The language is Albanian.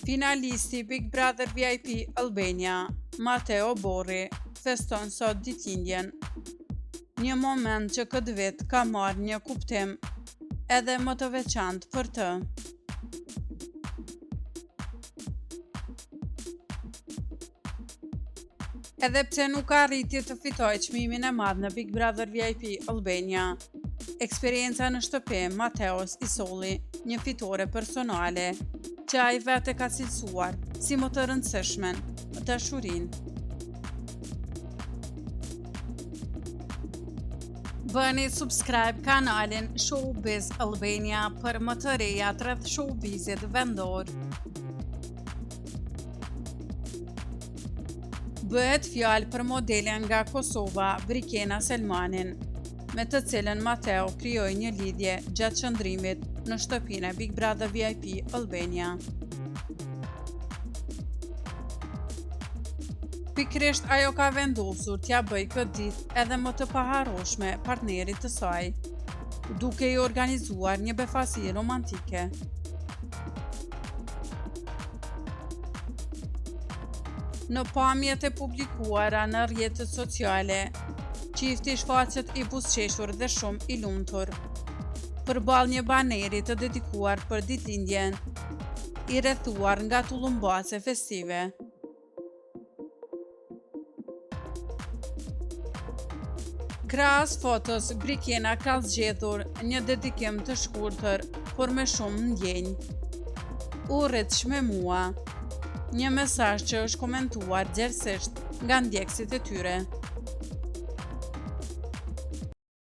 Finalisti Big Brother VIP Albania, Matteo Borri, feston sot ditëlindjen. Një moment që këtë vit ka marrë një kuptim edhe më të veçantë për të. Edhe pse nuk arriti të fitojë çmimin e madh në Big Brother VIP Albania, eksperienca në shtëpi Mateos i solli një fitore personale që ai vetë ka cilësuar si më të rëndësishmen, dashurinë. Bëni subscribe kanalin Showbiz Albania për më të rejat rreth showbizit vendor. Bëhet fjalë për modelen nga Kosova, Brikena Selmanin, me të cilën Mateo krijoi një lidhje gjatë qëndrimit në shtëpinë e Big Brother VIP Albania. Pikërisht ajo ka vendosur t'ja bëj këtë ditë edhe më të paharroshme partnerit të saj, duke i organizuar një befasi romantike. Në pamjet e publikuara në rrjetet sociale, qifti shfaqet i buzëqeshur dhe shumë i lumtur, përballë një baneri të dedikuar për ditëlindjen, i rrethuar nga tullumbase festive. Krahas fotos, Brikena ka zgjedhur një dedikim të shkurtër, por me shumë ndjenjë. Urrit me mua, një mesazh që është komentuar gjerësisht nga ndjekësit e tyre.